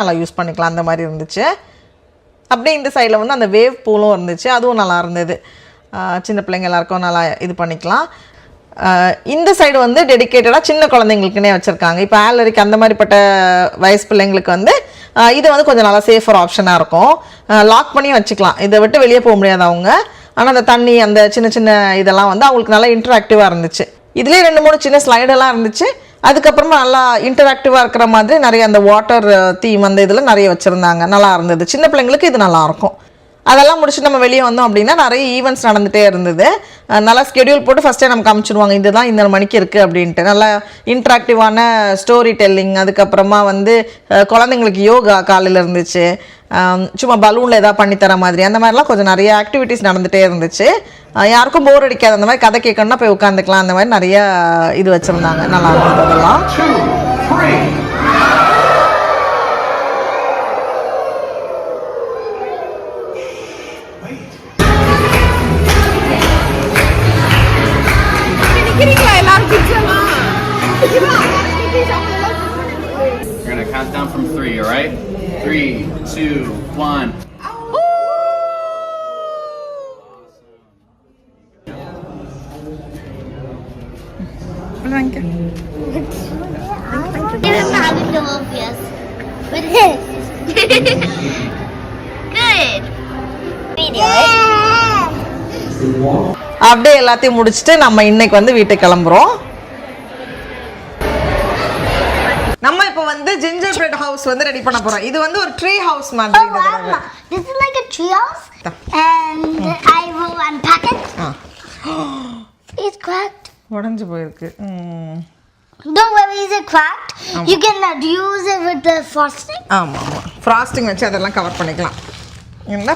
நல்லா யூஸ் பண்ணிக்கலாம் அந்த மாதிரி இருந்துச்சு. அப்படியே இந்த சைடில் வந்து அந்த வேவ் பூலும் இருந்துச்சு, அதுவும் நல்லா இருந்தது. சின்ன பிள்ளைங்க எல்லாருக்கும் நல்லா இது பண்ணிக்கலாம். இந்த சைடு வந்து டெடிக்கேட்டடாக சின்ன குழந்தைங்களுக்குன்னே வச்சுருக்காங்க. இப்போ ஆலரிக்கு அந்த மாதிரிப்பட்ட வயசு பிள்ளைங்களுக்கு வந்து இது வந்து கொஞ்சம் நல்லா சேஃபர் ஆப்ஷனாக இருக்கும். லாக் பண்ணி வச்சுக்கலாம், இதை விட்டு வெளியே போக முடியாது அவங்க. ஆனால் அந்த தண்ணி அந்த சின்ன சின்ன இதெல்லாம் வந்து அவங்களுக்கு நல்லா இன்ட்ராக்டிவாக இருந்துச்சு. இதுலேயே 2-3 சின்ன ஸ்லைடெல்லாம் இருந்துச்சு. அதுக்கப்புறமா நல்லா இன்டராக்டிவாக இருக்கிற மாதிரி நிறைய அந்த வாட்டர் தீம் அந்த இதில் நிறைய வச்சுருந்தாங்க, நல்லா இருந்தது. சின்ன பிள்ளைங்களுக்கு இது நல்லாயிருக்கும். அதெல்லாம் முடிச்சு நம்ம வெளியே வந்தோம் அப்படின்னா நிறைய ஈவெண்ட்ஸ் நடந்துகிட்டே இருந்தது. நல்லா ஸ்கெடியூல் போட்டு ஃபஸ்ட்டே நமக்கு காமிச்சிடுவாங்க, இதுதான் இந்த மணிக்கு இருக்குது அப்படின்ட்டு. நல்லா இன்ட்ராக்டிவான ஸ்டோரி டெல்லிங், அதுக்கப்புறமா வந்து குழந்தைங்களுக்கு யோகா காலையில் இருந்துச்சு. சும்மா பலூனில் எதாவது பண்ணித்தர மாதிரி அந்த மாதிரிலாம் கொஞ்சம் நிறைய ஆக்டிவிட்டீஸ் நடந்துகிட்டே இருந்துச்சு. யாருக்கும் போர் அடிக்காது, அந்த மாதிரி கதை கேட்கணுன்னா போய் உட்காந்துக்கலாம், அந்த மாதிரி நிறையா இது வச்சுருந்தாங்க, நல்லா இருந்தது அதெல்லாம். We're gonna count down from 3, all right? 3, 2, 1. Thank you. அப்படியே எல்லாத்தையும் முடிச்சுட்டு நம்ம இன்னைக்கு வந்து வீட்டுக்கு கிளம்புறோம். நம்ம இப்போ வந்து ஜிஞ்சர் பிரெட் ஹவுஸ் வந்து ரெடி பண்ண போறோம். இது வந்து ஒரு ட்ரீ ஹவுஸ் மாதிரி. This is like a tree house, and I will unpack it. It's cracked. உடைஞ்சு போயிருக்கு. Don't worry, is it cracked? You can use it with the frosting. ஆமா ஆமா, ஃப்ராஸ்டிங் வச்சு அதெல்லாம் கவர் பண்ணிக்கலாம். என்ன